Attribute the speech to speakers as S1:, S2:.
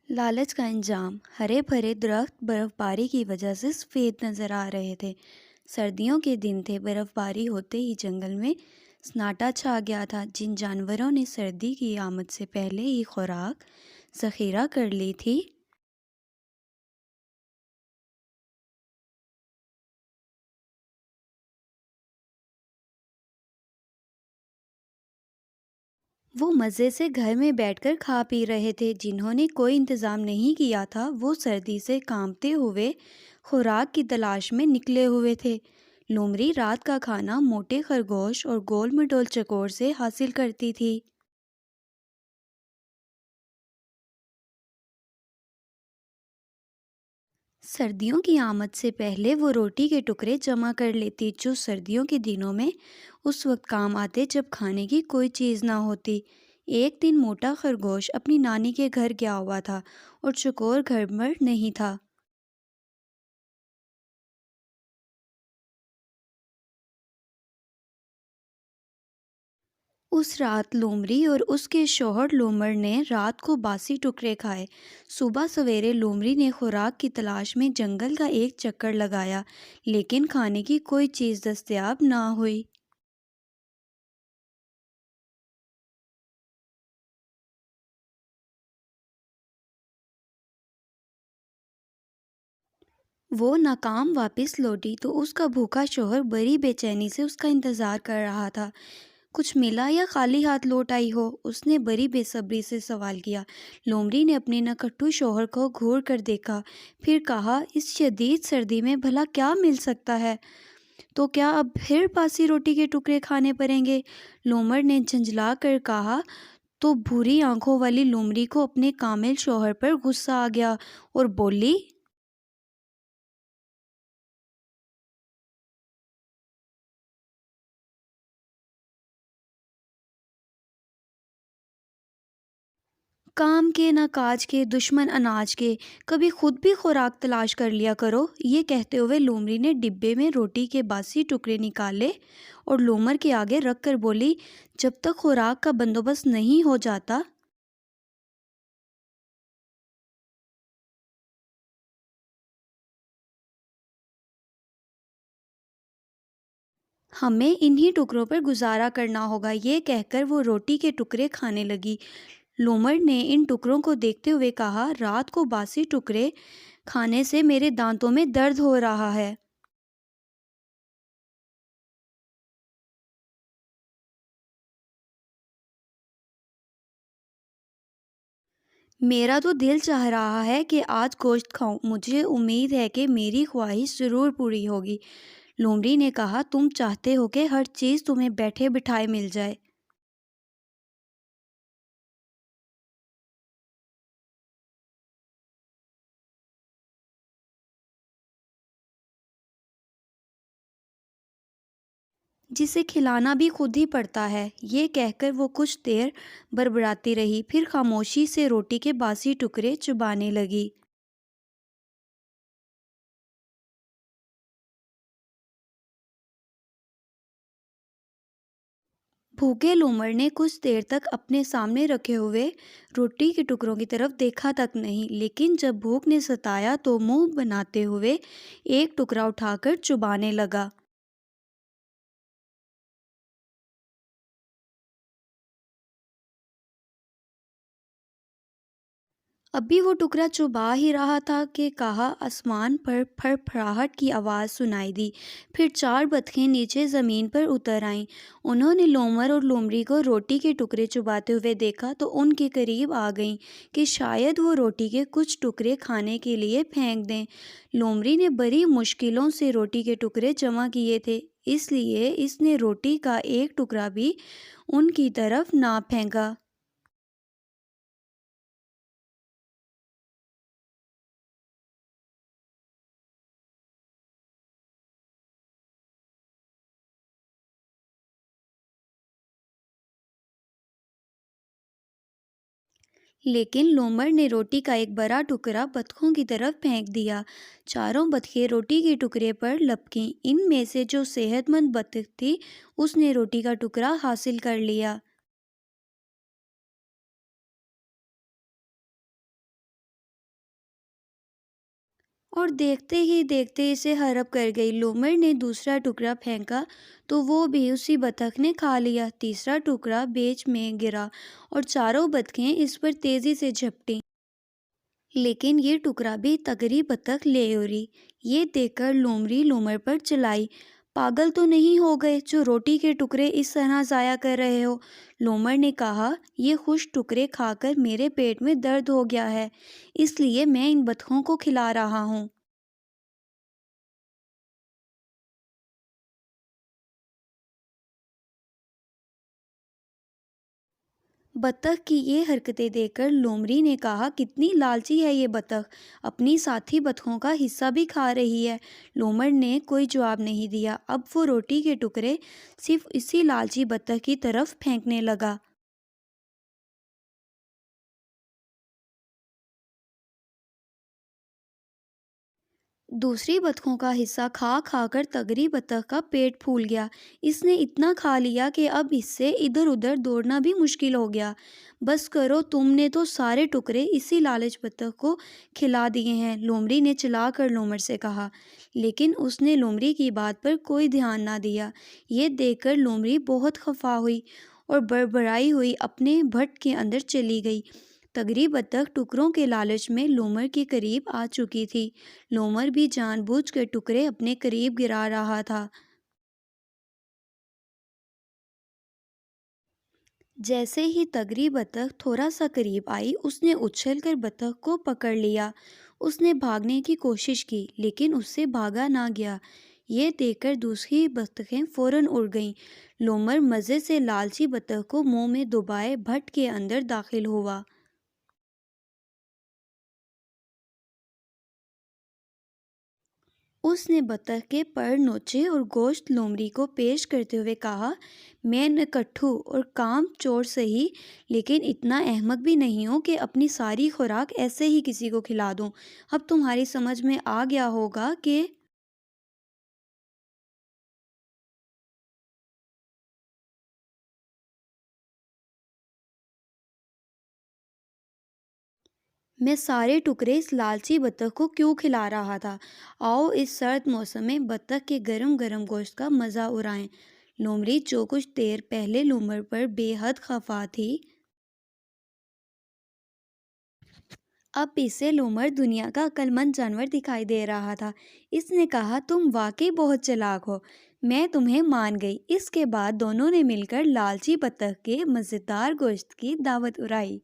S1: लालच का अंजाम। हरे भरे दरख्त बर्फबारी की वजह से सफ़ेद नज़र आ रहे थे। सर्दियों के दिन थे। बर्फबारी होते ही जंगल में सन्नाटा छा गया था। जिन जानवरों ने सर्दी की आमद से पहले ही खुराक ज़ख़ीरा कर ली थी, वो मज़े से घर में बैठकर खा पी रहे थे। जिन्होंने कोई इंतज़ाम नहीं किया था, वो सर्दी से कांपते हुए खुराक की तलाश में निकले हुए थे। लोमड़ी रात का खाना मोटे खरगोश और गोल मटोल चकोर से हासिल करती थी। सर्दियों की आमद से पहले वो रोटी के टुकड़े जमा कर लेती, जो सर्दियों के दिनों में उस वक्त काम आते जब खाने की कोई चीज़ ना होती। एक दिन मोटा खरगोश अपनी नानी के घर गया हुआ था और चकोर घर पर नहीं था। उस रात लोमड़ी और उसके शौहर लोमड़ ने रात को बासी टुकड़े खाए। सुबह सवेरे लोमड़ी ने खुराक की तलाश में जंगल का एक चक्कर लगाया, लेकिन खाने की कोई चीज़ दस्तयाब ना हुई। वो नाकाम वापस लौटी तो उसका भूखा शौहर बड़ी बेचैनी से उसका इंतज़ार कर रहा था। कुछ मिला या खाली हाथ लौट आई हो? उसने बड़ी बेसब्री से सवाल किया। लोमड़ी ने अपने नकट्टू शौहर को घूर कर देखा, फिर कहा, इस शदीद सर्दी में भला क्या मिल सकता है? तो क्या अब फिर बासी रोटी के टुकड़े खाने पड़ेंगे? लोमड़ ने झंझला कर कहा। तो भूरी आंखों वाली लोमड़ी को अपने कामिल शौहर पर गुस्सा आ गया और बोली, काम के ना काज के, दुश्मन अनाज के, कभी खुद भी खुराक तलाश कर लिया करो। ये कहते हुए लोमड़ी ने डिब्बे में रोटी के बासी टुकड़े निकाले और लोमड़ के आगे रख कर बोली, जब तक खुराक का बंदोबस्त नहीं हो जाता, हमें इन्हीं टुकड़ों पर गुजारा करना होगा। ये कहकर वो रोटी के टुकड़े खाने लगी। लोमड़ ने इन टुकड़ों को देखते हुए कहा, रात को बासी टुकड़े खाने से मेरे दांतों में दर्द हो रहा है। मेरा तो दिल चाह रहा है कि आज गोश्त खाऊं। मुझे उम्मीद है कि मेरी ख्वाहिश ज़रूर पूरी होगी। लोमड़ी ने कहा, तुम चाहते हो कि हर चीज़ तुम्हें बैठे बिठाए मिल जाए। जिसे खिलाना भी खुद ही पड़ता है। ये कहकर वो कुछ देर बड़बड़ाती रही, फिर खामोशी से रोटी के बासी टुकड़े चबाने लगी। भूखे लोमड़ ने कुछ देर तक अपने सामने रखे हुए रोटी के टुकड़ों की तरफ देखा तक नहीं, लेकिन जब भूख ने सताया तो मुंह बनाते हुए एक टुकड़ा उठाकर चुबाने लगा। अभी वो टुकड़ा चुबा ही रहा था कि कहा, आसमान पर फड़फड़ाहट की आवाज़ सुनाई दी। फिर चार बतखें नीचे ज़मीन पर उतर आईं। उन्होंने लोमड़ और लोमड़ी को रोटी के टुकड़े चुबाते हुए देखा तो उनके करीब आ गईं कि शायद वो रोटी के कुछ टुकड़े खाने के लिए फेंक दें। लोमड़ी ने बड़ी मुश्किलों से रोटी के टुकड़े जमा किए थे, इसलिए इसने रोटी का एक टुकड़ा भी उनकी तरफ ना फेंका। लेकिन लोमड़ ने रोटी का एक बड़ा टुकड़ा बतखों की तरफ फेंक दिया। चारों बतखें रोटी के टुकड़े पर लपकीं। इनमें से जो सेहतमंद बतख थी, उसने रोटी का टुकड़ा हासिल कर लिया। اور دیکھتے ہی دیکھتے اسے ہڑپ کر گئی۔ لومڑ نے دوسرا ٹکڑا پھینکا تو وہ بھی اسی بطخ نے کھا لیا۔ تیسرا ٹکڑا بیچ میں گرا اور چاروں بطخیں اس پر تیزی سے جھپٹیں، لیکن یہ ٹکڑا بھی تگری بطخ لے اڑی۔ یہ دیکھ کر لومڑی لومڑ پر چلائی، پاگل تو نہیں ہو گئے جو روٹی کے ٹکڑے اس طرح ضائع کر رہے ہو؟ لومڑ نے کہا، یہ خوش ٹکڑے کھا کر میرے پیٹ میں درد ہو گیا ہے، اس لیے میں ان بطخوں کو کھلا رہا ہوں۔ بطخ کی یہ حرکتیں دیکھ کر لومڑی نے کہا، کتنی لالچی ہے یہ بطخ، اپنی ساتھی بطخوں کا حصہ بھی کھا رہی ہے۔ لومڑ نے کوئی جواب نہیں دیا۔ اب وہ روٹی کے ٹکڑے صرف اسی لالچی بطخ کی طرف پھینکنے لگا۔ دوسری بطخوں کا حصہ کھا کھا کر تگری بطخ کا پیٹ پھول گیا۔ اس نے اتنا کھا لیا کہ اب اس سے ادھر ادھر دوڑنا بھی مشکل ہو گیا۔ بس کرو، تم نے تو سارے ٹکڑے اسی لالچ بطخ کو کھلا دیے ہیں، لومڑی نے چلا کر لومڑ سے کہا۔ لیکن اس نے لومڑی کی بات پر کوئی دھیان نہ دیا۔ یہ دیکھ کر لومڑی بہت خفا ہوئی اور بڑبڑائی ہوئی اپنے بھٹ کے اندر چلی گئی۔ تگری بطخ ٹکڑوں کے لالچ میں لومڑ کے قریب آ چکی تھی۔ لومڑ بھی جان بوجھ کر ٹکڑے اپنے قریب گرا رہا تھا۔ جیسے ہی تگری بطخ تھوڑا سا قریب آئی، اس نے اچھل کر بطخ کو پکڑ لیا۔ اس نے بھاگنے کی کوشش کی لیکن اس سے بھاگا نہ گیا۔ یہ دیکھ کر دوسری بطخیں فوراً اڑ گئیں۔ لومڑ مزے سے لالچی بطخ کو منہ میں دبائے بھٹ کے اندر داخل ہوا۔ اس نے بطخ کے پر نوچے اور گوشت لومڑی کو پیش کرتے ہوئے کہا، میں نکٹھو اور کام چور سہی، لیکن اتنا احمق بھی نہیں ہوں کہ اپنی ساری خوراک ایسے ہی کسی کو کھلا دوں۔ اب تمہاری سمجھ میں آ گیا ہوگا کہ میں سارے ٹکڑے اس لالچی بطخ کو کیوں کھلا رہا تھا۔ آؤ اس سرد موسم میں بطخ کے گرم گرم گوشت کا مزہ اڑائیں۔ لومڑی جو کچھ دیر پہلے لومڑ پر بے حد خفا تھی، اب اسے لومڑ دنیا کا عقل مند جانور دکھائی دے رہا تھا۔ اس نے کہا، تم واقعی بہت چالاک ہو، میں تمہیں مان گئی۔ اس کے بعد دونوں نے مل کر لالچی بطخ کے مزیدار گوشت کی دعوت اڑائی۔